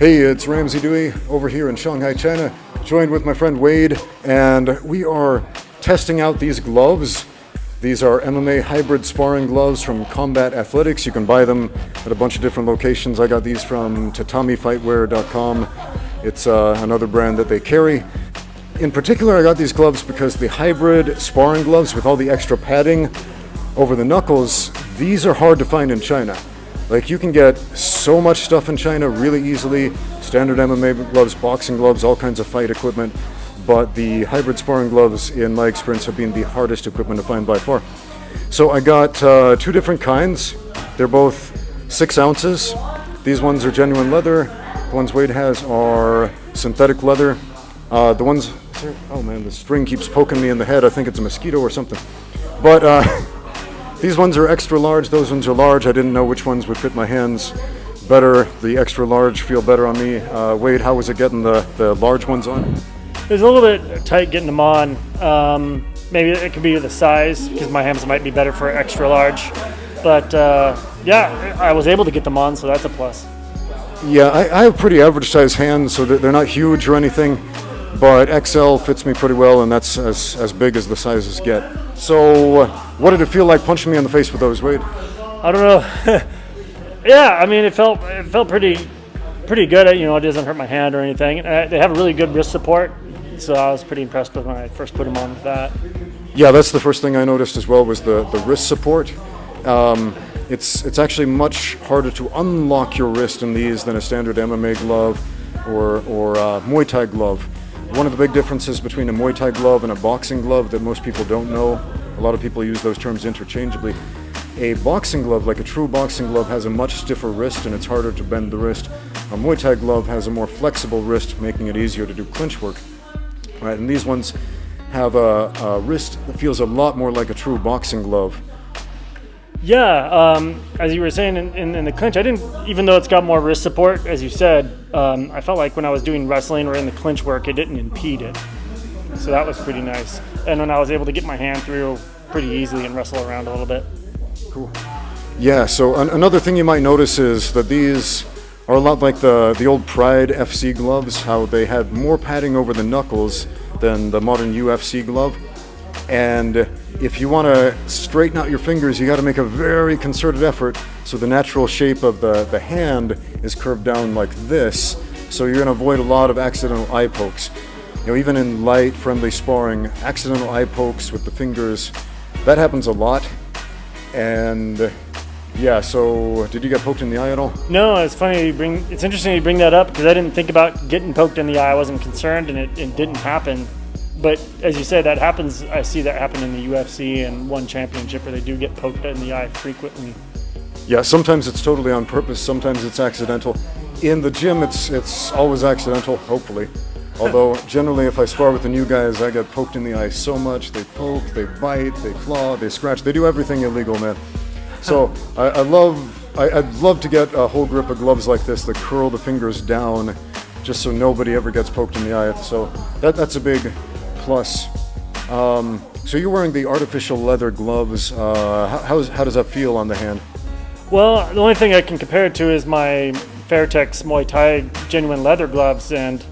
Hey, it's Ramsey Dewey over here in Shanghai, China, joined with my friend Wade, and we are testing out these gloves. These are MMA hybrid sparring gloves from Combat Athletics. You can buy them at a bunch of different locations. I got these from tatamifightwear.com. It's another brand that they carry. In particular, I got these gloves because the hybrid sparring gloves with all the extra padding over the knuckles, these are hard to find in China. Like, you can get so much stuff in China really easily, standard MMA gloves, boxing gloves, all kinds of fight equipment, but the hybrid sparring gloves, in my experience, have been the hardest equipment to find by far. So I got two different kinds. They're both 6 ounces. These ones are genuine leather. The ones Wade has are synthetic leather. The ones, oh man, the string keeps poking me in the head. I think it's a mosquito or something. But these ones are extra large, those ones are large. I didn't know which ones would fit my hands better. The extra large feel better on me. Wade, how was it getting the large ones on? It was a little bit tight getting them on. Maybe it could be the size, because my hands might be better for extra large. But yeah, I was able to get them on, so that's a plus. Yeah, I have pretty average size hands, so they're not huge or anything, but XL fits me pretty well, and that's as big as the sizes get. So what did it feel like punching me in the face with those, Wade? I don't know. Yeah, I mean, it felt pretty good. You know, it doesn't hurt my hand or anything. They have a really good wrist support, so I was pretty impressed with when I first put them on with that. Yeah, that's the first thing I noticed as well, was the wrist support. It's actually much harder to unlock your wrist in these than a standard MMA glove or Muay Thai glove. One of the big differences between a Muay Thai glove and a boxing glove that most people don't know, a lot of people use those terms interchangeably. A boxing glove, like a true boxing glove, has a much stiffer wrist and it's harder to bend the wrist. A Muay Thai glove has a more flexible wrist, making it easier to do clinch work. Right, and these ones have a wrist that feels a lot more like a true boxing glove. Yeah, as you were saying in the clinch, I didn't, even though it's got more wrist support, as you said, I felt like when I was doing wrestling or in the clinch work, it didn't impede it. So that was pretty nice. And when I was able to get my hand through pretty easily and wrestle around a little bit. Cool. Yeah, so another thing you might notice is that these are a lot like the old Pride FC gloves, how they had more padding over the knuckles than the modern UFC glove. And if you want to straighten out your fingers, you got to make a very concerted effort, so the natural shape of the hand is curved down like this, so you're going to avoid a lot of accidental eye pokes. You know, even in light, friendly sparring, accidental eye pokes with the fingers, that happens a lot. And yeah, so did you get poked in the eye at all? No, it's funny it's interesting you bring that up, because I didn't think about getting poked in the eye. I wasn't concerned, and it didn't happen. But as you said, that happens. I see that happen in the UFC and one championship where they do get poked in the eye frequently. Yeah, sometimes it's totally on purpose, sometimes it's accidental. In the gym, it's always accidental, hopefully. Although generally, if I spar with the new guys, I get poked in the eye so much. They poke, they bite, they claw, they scratch. They do everything illegal, man. So I'd love to get a whole grip of gloves like this that curl the fingers down, just so nobody ever gets poked in the eye. So that's a big plus. So you're wearing the artificial leather gloves. How does that feel on the hand? Well, the only thing I can compare it to is my Fairtex Muay Thai genuine leather gloves, and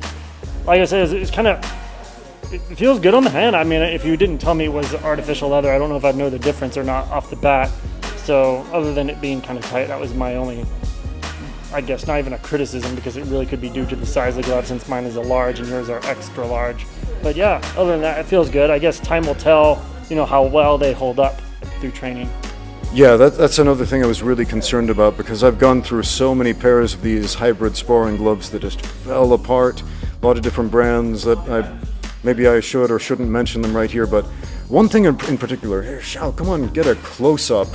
like I said, it's kind of, it feels good on the hand. I mean, if you didn't tell me it was artificial leather, I don't know if I'd know the difference or not off the bat. So other than it being kind of tight, that was my only, I guess, not even a criticism, because it really could be due to the size of the glove, since mine is a large and yours are extra large. But yeah, other than that, it feels good. I guess time will tell, you know, how well they hold up through training. Yeah, that's another thing I was really concerned about, because I've gone through so many pairs of these hybrid sparring gloves that just fell apart. A lot of different brands that maybe I should or shouldn't mention them right here, but one thing in particular, here, Shao, come on, get a close-up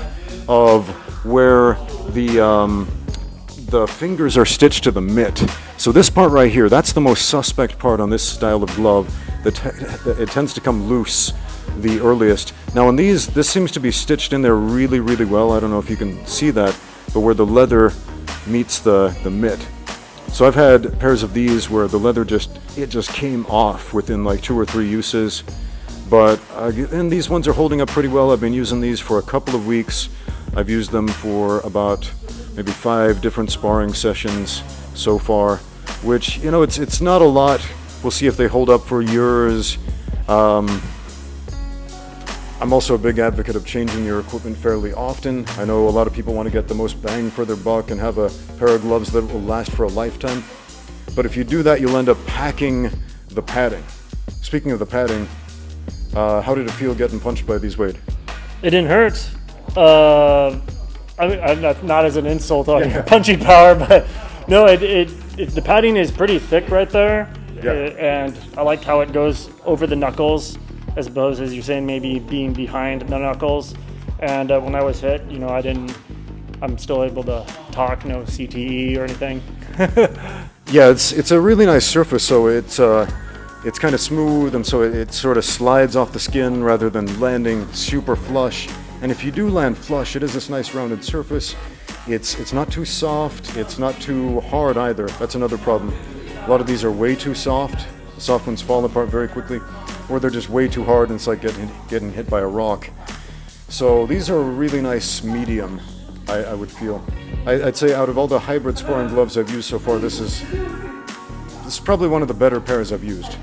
of where the fingers are stitched to the mitt. So this part right here, that's the most suspect part on this style of glove. It tends to come loose the earliest. Now on these, this seems to be stitched in there really, really well. I don't know if you can see that, but where the leather meets the mitt. So I've had pairs of these where the leather just came off within like 2 or 3 uses. But and these ones are holding up pretty well. I've been using these for a couple of weeks. I've used them for about maybe 5 different sparring sessions so far. which, you know, it's not a lot. We'll see if they hold up for years. I'm also a big advocate of changing your equipment fairly often. I know a lot of people want to get the most bang for their buck and have a pair of gloves that will last for a lifetime. But if you do that, you'll end up packing the padding. Speaking of the padding, how did it feel getting punched by these, Wade? It didn't hurt. I mean, not as an insult on your punching power, but no, the padding is pretty thick right there. Yeah. And I like how it goes over the knuckles, as opposed, as you're saying, maybe being behind the knuckles. And when I was hit, you know, I'm still able to talk, no CTE or anything. Yeah, it's a really nice surface, so it's kind of smooth, and so it sort of slides off the skin rather than landing super flush. And if you do land flush, it is this nice rounded surface. It's not too soft, it's not too hard either. That's another problem. A lot of these are way too soft. The soft ones fall apart very quickly, or they're just way too hard and it's like getting hit by a rock. So these are a really nice medium, I would feel. I'd say out of all the hybrid sparring gloves I've used so far, this is probably one of the better pairs I've used.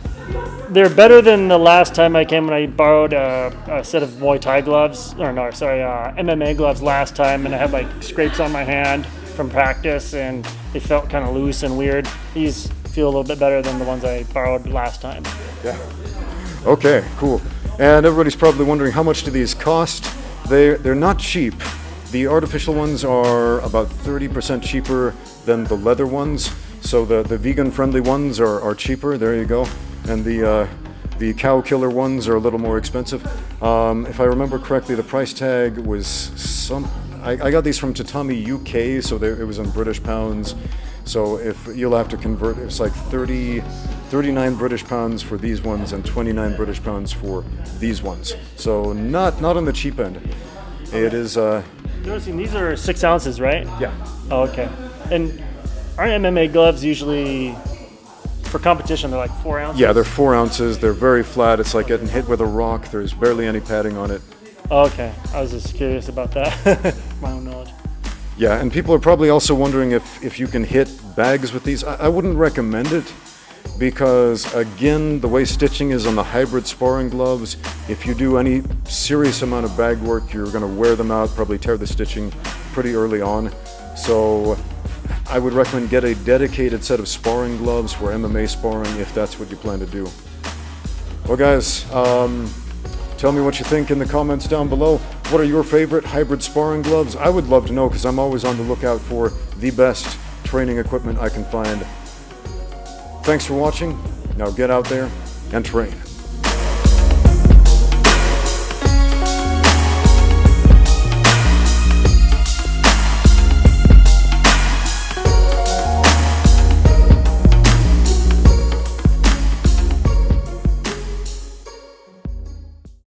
They're better than the last time I came when I borrowed a set of Muay Thai gloves, or no, sorry, MMA gloves last time, and I had like scrapes on my hand from practice, and they felt kind of loose and weird. These feel a little bit better than the ones I borrowed last time. Yeah. Okay, cool. And everybody's probably wondering, how much do these cost? They're not cheap. The artificial ones are about 30% cheaper than the leather ones. So the vegan-friendly ones are cheaper. There you go. And the cow killer ones are a little more expensive. If I remember correctly, the price tag was I got these from Tatami UK, so it was in British pounds. So if you'll have to convert, it's like 39 British pounds for these ones and 29 British pounds for these ones. So not on the cheap end. It is. These are 6 ounces, right? Yeah. Oh, okay. And aren't MMA gloves usually for competition? They're like 4 ounces. Yeah, they're 4 ounces. They're very flat. It's like getting hit with a rock. There's barely any padding on it. Oh, okay. I was just curious about that. My own knowledge. Yeah, and people are probably also wondering if you can hit bags with these. I wouldn't recommend it because, again, the way stitching is on the hybrid sparring gloves, if you do any serious amount of bag work, you're going to wear them out, probably tear the stitching pretty early on. So I would recommend get a dedicated set of sparring gloves for MMA sparring if that's what you plan to do. Well, guys, tell me what you think in the comments down below. What are your favorite hybrid sparring gloves? I would love to know because I'm always on the lookout for the best training equipment I can find. Thanks for watching. Now get out there and train.